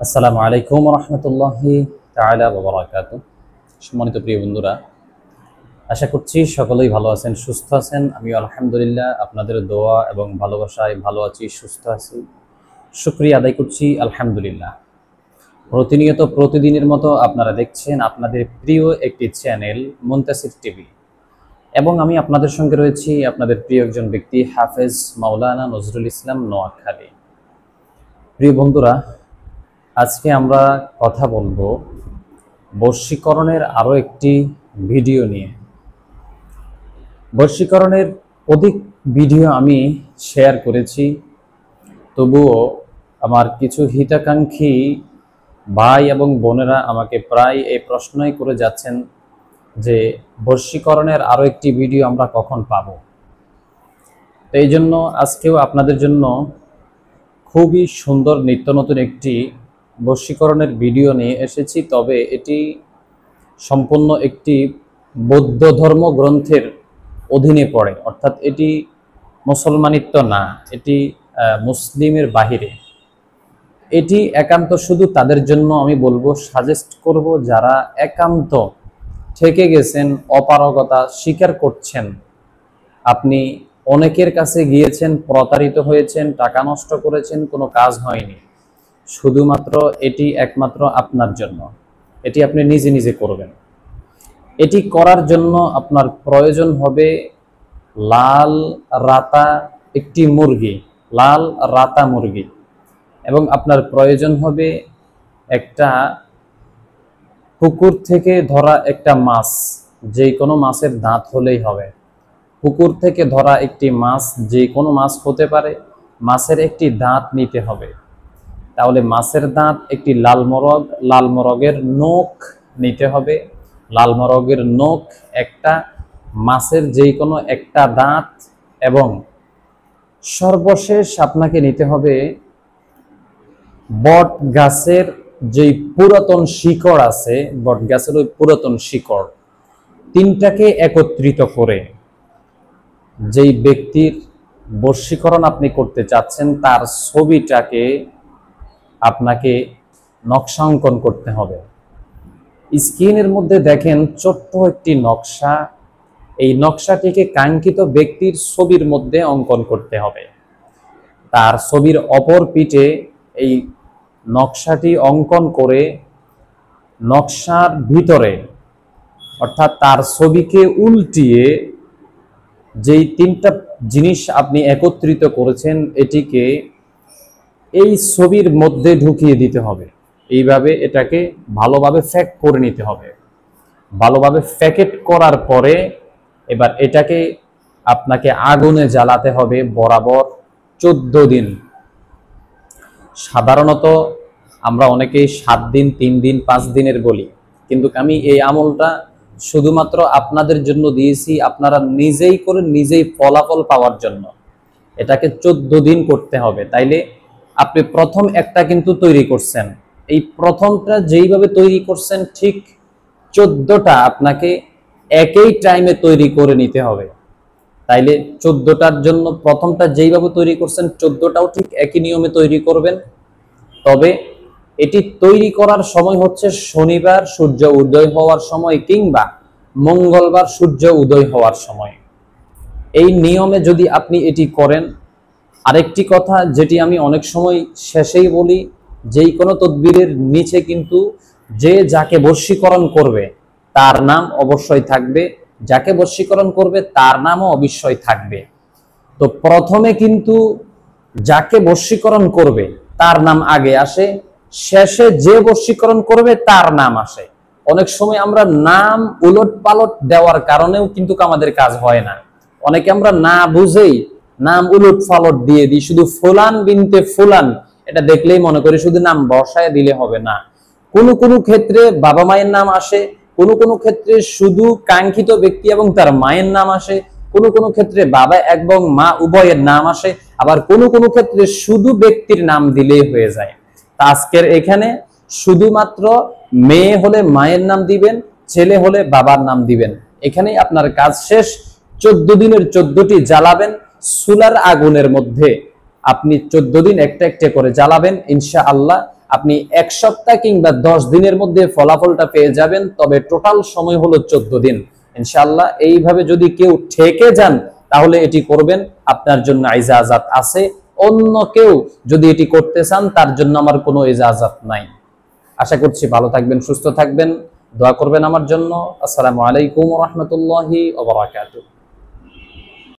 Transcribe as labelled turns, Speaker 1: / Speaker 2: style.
Speaker 1: আসসালামু আলাইকুম রহমতুল্লাহি তাআলা ওয়া বারাকাতুহু। সম্মানিত প্রিয় বন্ধুরা, আশা করছি সকলেই ভালো আছেন, সুস্থ আছেন। আমি আলহামদুলিল্লাহ আপনাদের দোয়া এবং ভালোবাসায় ভালো আছি, সুস্থ আছি। শুকরিয়া আদায় করছি আলহামদুলিল্লাহ। প্রতিনিয়ত প্রতিদিনের মতো আপনারা দেখছেন আপনাদের প্রিয় একটি চ্যানেল মুনতাসির টিভি, এবং আমি আপনাদের সঙ্গে রয়েছি আপনাদের প্রিয় একজন ব্যক্তি হাফেজ মাওলানা নজরুল ইসলাম নোয়াখালী। প্রিয় বন্ধুরা, আজকে আমরা কথা বলবো বশীকরণের আরও একটি ভিডিও নিয়ে। বশীকরণের অধিক ভিডিও আমি শেয়ার করেছি, তবুও আমার কিছু হিতাকাঙ্ক্ষী ভাই এবং বোনেরা আমাকে প্রায় এই প্রশ্নই করে যাচ্ছেন যে বশীকরণের আরও একটি ভিডিও আমরা কখন পাব। তো এই জন্য আজকেও আপনাদের জন্য খুবই সুন্দর নিত্য নতুন একটি বশীকরণের ভিডিও নিয়ে এসেছি। তবে এটি সম্পূর্ণ একটি বৌদ্ধ ধর্ম গ্রন্থের অধীনে পড়ে, অর্থাৎ এটি মুসলমানিত্ব না, এটি মুসলিমের বাহিরে। এটি একান্ত শুধু তাদের জন্য আমি বলবো, সাজেস্ট করব যারা একান্ত ঠেকে গেছেন, অপারগতা স্বীকার করছেন। আপনি অনেকের কাছে গিয়েছেন, প্রতারিত হয়েছেন, টাকা নষ্ট করেছেন, কোনো কাজ হয়নি। শুধুমাত্র এটি একমাত্র আপনার জন্য, এটি আপনি নিজে নিজে করবেন। এটি করার জন্য আপনার প্রয়োজন হবে লাল রাতা একটি মুরগি, লাল রাতা মুরগি, এবং আপনার প্রয়োজন হবে একটা পুকুর থেকে ধরা একটা মাছ, যে কোনো মাছের দাঁত হলেই হবে। পুকুর থেকে ধরা একটি মাছ, যে কোনো মাছ হতে পারে, মাছের একটি দাঁত নিতে হবে। তাহলে মাছের দাঁত, একটি লাল মোরগ, লাল মোরগের নখ নিতে হবে, লাল মোরগের নখ একটা, মাছের যেই কোনো একটা দাঁত, এবং সর্বশেষ আপনাকে নিতে হবে বট গাছের যেই পুরাতন শিকড় আছে, বট গাছের ওই পুরাতন শিকড়, তিনটাকে একত্রিত করে যেই ব্যক্তির বশীকরণ আপনি করতে চাচ্ছেন তার ছবিটাকে আপনাকে নকশা অঙ্কন করতে হবে। স্ক্রিনের মধ্যে দেখেন ছোট্ট একটি নকশা, এই নকশাটিকে কাঙ্ক্ষিত ব্যক্তির ছবির মধ্যে অঙ্কন করতে হবে। তার ছবির অপর পিঠে এই নকশাটি অঙ্কন করে নকশার ভিতরে, অর্থাৎ তার ছবিকে উল্টিয়ে যেই তিনটা জিনিস আপনি একত্রিত করেছেন এটিকে এই ছবির মধ্যে ঢুকিয়ে দিতে হবে। এইভাবে এটাকে ভালোভাবে ফ্যাক করে নিতে হবে। ভালোভাবে প্যাকেট করার পরে এবার এটাকে আপনাকে আগুনে জ্বালাতে হবে বরাবর 14 দিন। সাধারণত আমরা অনেকেই 7 দিন, 3 দিন, 5 দিনের বলি, কিন্তু আমি এই আমলটা শুধুমাত্র আপনাদের জন্য দিয়েছি, আপনারা নিজেই করে নিজেই ফলাফল পাওয়ার জন্য। এটাকে 14 দিন করতে হবে। তাইলে আপনি প্রথম একটা কিন্তু তৈরি করছেন, এই প্রথমটা যেইভাবে তৈরি করছেন ঠিক 14টা আপনাকে একই টাইমে তৈরি করে নিতে হবে। তাইলে 14টার জন্য প্রথমটা যেইভাবে তৈরি করছেন 14টাও ঠিক একই নিয়মে তৈরি করবেন। তবে এটি তৈরি করার সময় হচ্ছে শনিবার সূর্য উদয় হওয়ার সময় কিংবা মঙ্গলবার সূর্য উদয় হওয়ার সময়। এই নিয়মে যদি আপনি এটি করেন, আরেকটি কথা যেটি আমি অনেক সময় শেষেই বলি, যেই কোনো তদবিরের নিচে কিন্তু যে যাকে বশীকরণ করবে তার নাম অবশ্যই থাকবে, যাকে বশীকরণ করবে তার নামও অবশ্যই থাকবে। তো প্রথমে কিন্তু যাকে বশীকরণ করবে তার নাম আগে আসে, শেষে যে বশীকরণ করবে তার নাম আসে। অনেক সময় আমরা নাম উলট পালট দেওয়ার কারণেও কিন্তু আমাদের কাজ হয় না। অনেকে আমরা না বুঝেই নাম উলট পালট দিয়ে দিই, শুধু ফুলান বিনতে ফুলান, এটা দেখলেই মনে করি শুধু নাম বসায় দিলে হবে না। কোনো কোনো ক্ষেত্রে বাবা মায়ের নাম আসে, কোনো কোনো ক্ষেত্রে শুধু কাঙ্ক্ষিত ব্যক্তি এবং তার মায়ের নাম আসে, কোনো কোনো ক্ষেত্রে বাবা এবং মা উভয়ের নাম আসে, আবার কোনো কোনো ক্ষেত্রে শুধু ব্যক্তির নাম দিলেই হয়ে যায়। তা আজকের এখানে শুধুমাত্র মেয়ে হলে মায়ের নাম দিবেন, ছেলে হলে বাবার নাম দিবেন, এখানেই আপনার কাজ শেষ। 14 দিনের 14টি জ্বালাবেন চুলার আগুনের মধ্যে। আপনি 14 দিন একটা একটা করে জ্বালাবেন, ইনশাআল্লাহ আপনি 1 সপ্তাহ কিংবা 10 দিনের মধ্যে ফলাফলটা পেয়ে যাবেন, তবে টোটাল সময় হলো 14 দিন। ইনশাআল্লাহ এইভাবে যদি কেউ ঠেকে যান তাহলে এটি করবেন, আপনার জন্য ইজাজাত আছে। অন্য কেউ যদি এটি করতে চান তার জন্য আমার কোনো ইজাজাত নাই। আশা করছি ভালো থাকবেন, সুস্থ থাকবেন, দোয়া করবেন আমার জন্য। আসসালামু আলাইকুম ওয়া রাহমাতুল্লাহি ওয়া বারাকাতুহু।